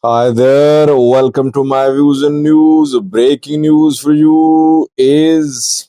Hi there, welcome to my views and news. Breaking news for you is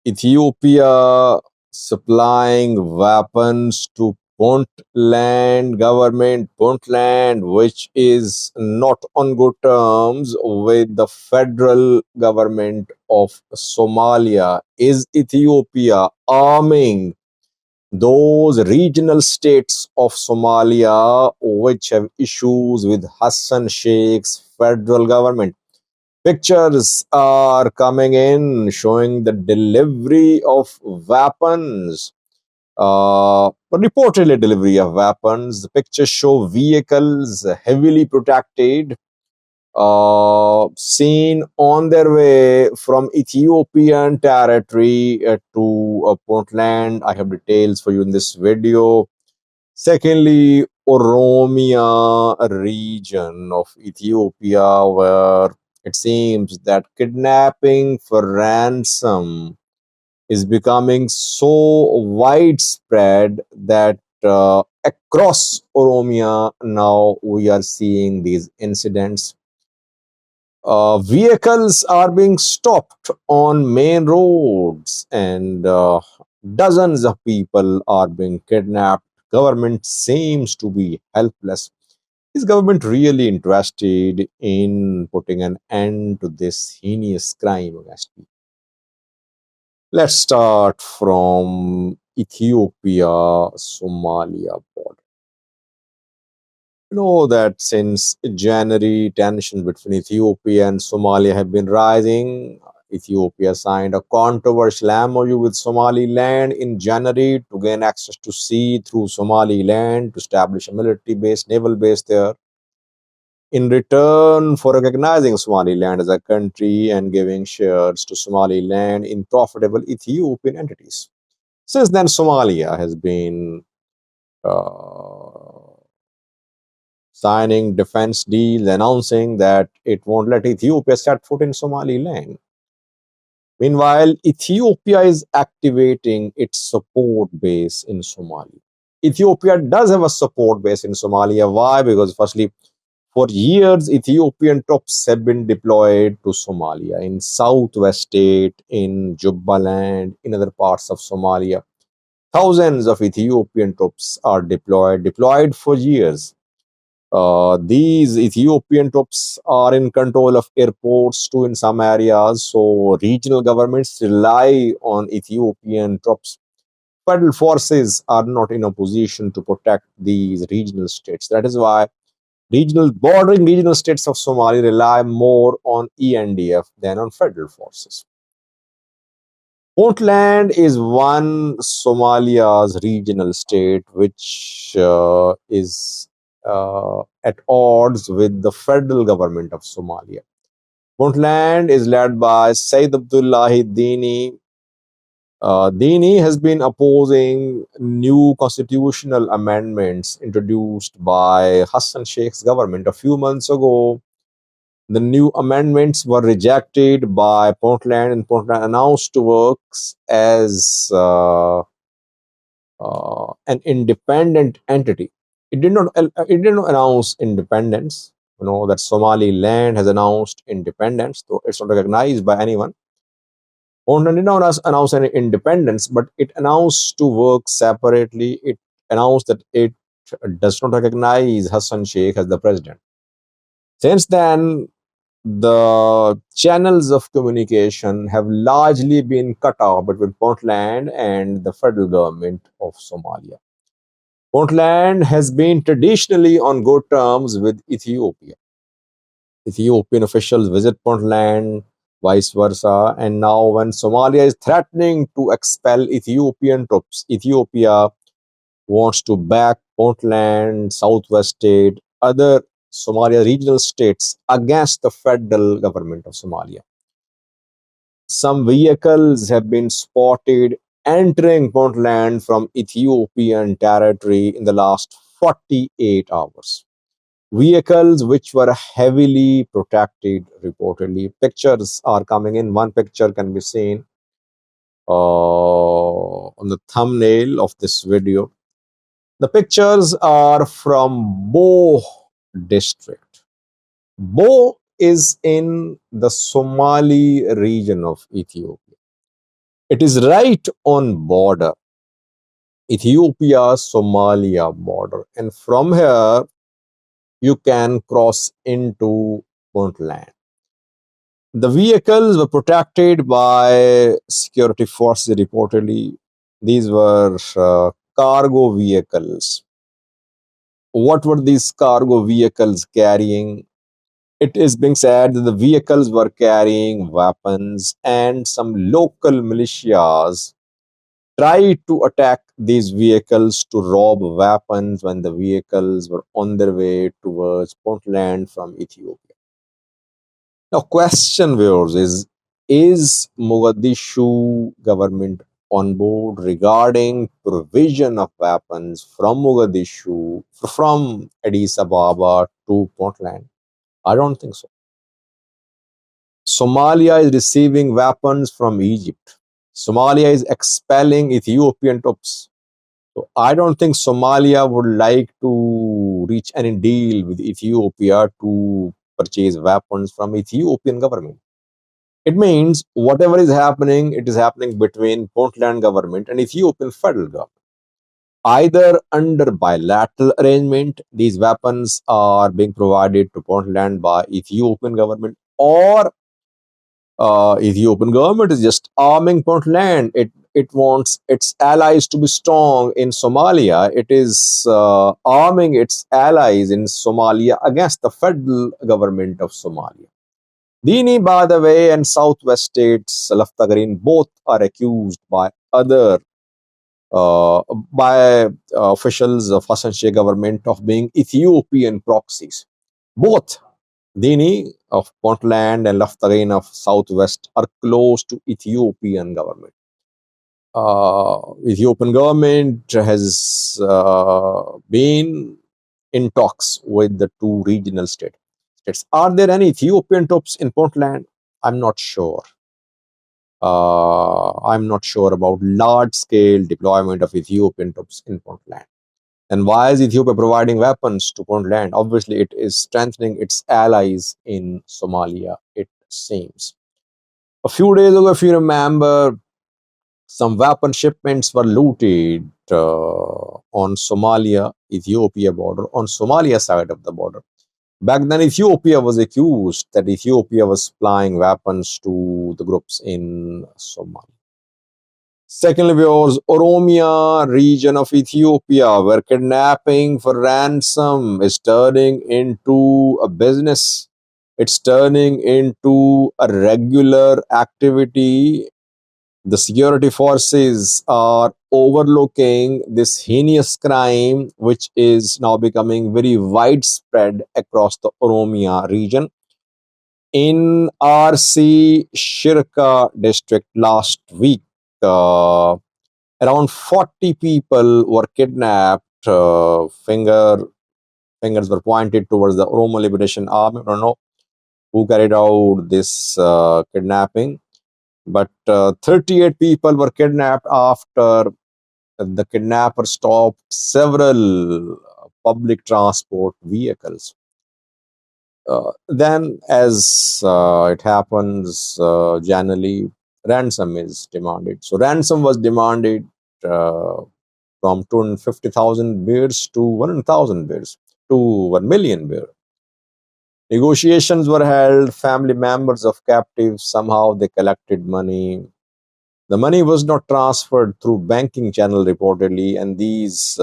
Ethiopia supplying weapons to Puntland government, Puntland, which is not on good terms with the federal government of Somalia. Is Ethiopia arming those regional states of Somalia which have issues with Hassan Sheikh's federal government? Pictures are coming in showing the delivery of weapons, reportedly delivery of weapons. The pictures show vehicles heavily protected, seen on their way from Ethiopian territory to Puntland. I have details for you in this video. Secondly, Oromia region of Ethiopia, where it seems that kidnapping for ransom is becoming so widespread that across Oromia now we are seeing these incidents. Vehicles are being stopped on main roads, and dozens of people are being kidnapped. Government seems to be helpless. Is government really interested in putting an end to this heinous crime against people? Let's start from Ethiopia-Somalia border. You know that since January, tensions between Ethiopia and Somalia have been rising. Ethiopia signed a controversial MOU with Somaliland in January to gain access to sea through Somaliland to establish a military base, naval base there. In return for recognizing Somaliland as a country and giving shares to Somaliland in profitable Ethiopian entities. Since then, Somalia has been uh, signing defense deals, announcing that it won't let Ethiopia set foot in Somaliland. Meanwhile, Ethiopia is activating its support base in Somalia. Ethiopia does have a support base in Somalia. Why? Because, firstly, for years, Ethiopian troops have been deployed to Somalia in southwest state, in Jubaland, in other parts of Somalia. Thousands of Ethiopian troops are deployed for years. These Ethiopian troops are in control of airports too in some areas, so regional governments rely on Ethiopian troops. Federal forces are not in a position to protect these regional states. That is why bordering regional states of Somalia rely more on ENDF than on federal forces. Puntland is one Somalia's regional state which is at odds with the federal government of Somalia. Puntland is led by Said Abdullahi Dini. Dini has been opposing new constitutional amendments introduced by Hassan Sheikh's government a few months ago. The new amendments were rejected by Puntland, and Puntland announced to works as an independent entity. It did not announce independence. You know that Somaliland has announced independence, though it's not recognized by anyone. Puntland did not announce any independence, but it announced to work separately. It announced that it does not recognize Hassan Sheikh as the president. Since then, the channels of communication have largely been cut off between Puntland and the federal government of Somalia. Puntland has been traditionally on good terms with Ethiopia. Ethiopian officials visit Puntland, vice versa, and now when Somalia is threatening to expel Ethiopian troops, Ethiopia wants to back Puntland, Southwest State, other Somalia regional states against the federal government of Somalia. Some vehicles have been spotted entering Puntland from Ethiopian territory in the last 48 hours. Vehicles which were heavily protected, reportedly. Pictures are coming in. One picture can be seen on the thumbnail of this video. The pictures are from Bo district. Bo is in the Somali region of Ethiopia. It is right on border, Ethiopia-Somalia border. And from here, you can cross into Puntland. The vehicles were protected by security forces reportedly. These were cargo vehicles. What were these cargo vehicles carrying? It is being said that the vehicles were carrying weapons, and some local militias tried to attack these vehicles to rob weapons when the vehicles were on their way towards Puntland from Ethiopia. Now, question viewers is Mogadishu government on board regarding provision of weapons from Mogadishu, from Addis Ababa to Puntland? I don't think so. Somalia is receiving weapons from Egypt. Somalia is expelling Ethiopian troops. So I don't think Somalia would like to reach any deal with Ethiopia to purchase weapons from Ethiopian government. It means whatever is happening, it is happening between Puntland government and Ethiopian federal government. Either under bilateral arrangement, these weapons are being provided to Puntland by Ethiopian government, or Ethiopian government is just arming Puntland. It wants its allies to be strong in Somalia. It is arming its allies in Somalia against the federal government of Somalia. Dini, by the way, and southwest states, Laftagarin, both are accused uh, by officials of Hassan Sheikh government of being Ethiopian proxies. Both Dini of Puntland and Laftagain of southwest are close to Ethiopian government. Ethiopian government has been in talks with the two regional states. Are there any Ethiopian troops in Puntland? I'm not sure. I'm not sure about large-scale deployment of Ethiopian troops in Puntland. And why is Ethiopia providing weapons to Puntland? Obviously, it is strengthening its allies in Somalia, it seems. A few days ago, if you remember, some weapon shipments were looted on Somalia, Ethiopia border, on Somalia side of the border. Back then, Ethiopia was accused that Ethiopia was supplying weapons to the groups in Somalia. Secondly, viewers, Oromia region of Ethiopia, where kidnapping for ransom is turning into a business. It's turning into a regular activity. The security forces are overlooking this heinous crime, which is now becoming very widespread across the Oromia region. In RC Shirka district last week, around 40 people were kidnapped. Fingers were pointed towards the Oromo Liberation Army. I don't know who carried out this kidnapping, but 38 people were kidnapped after the kidnapper stopped several public transport vehicles. Then, as it happens generally, ransom is demanded. So, ransom was demanded from 250,000 bears to 100,000 bears to 1 million bears. Negotiations were held. Family members of captives somehow they collected money. The money was not transferred through banking channel reportedly, and these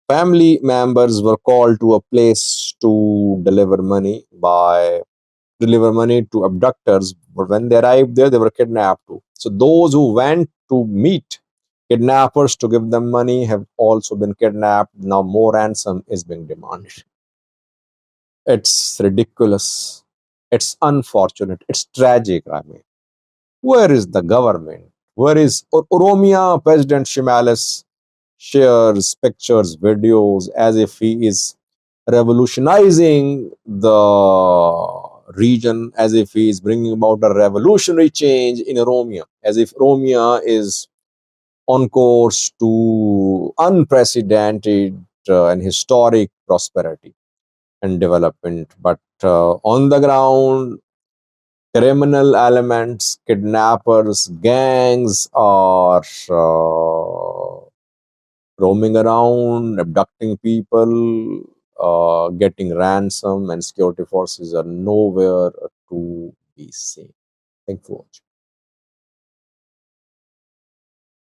family members were called to a place to deliver money to abductors. But when they arrived there, they were kidnapped too. So those who went to meet kidnappers to give them money have also been kidnapped. Now more ransom is being demanded. It's ridiculous. It's unfortunate. It's tragic. I mean, where is the government? Where is Oromia? President Shimalis shares pictures, videos as if he is revolutionizing the region, as if he is bringing about a revolutionary change in Oromia, as if Oromia is on course to unprecedented and historic prosperity. and development. But on the ground, criminal elements, kidnappers, gangs are roaming around, abducting people, getting ransom, and security forces are nowhere to be seen. Thank you for watching.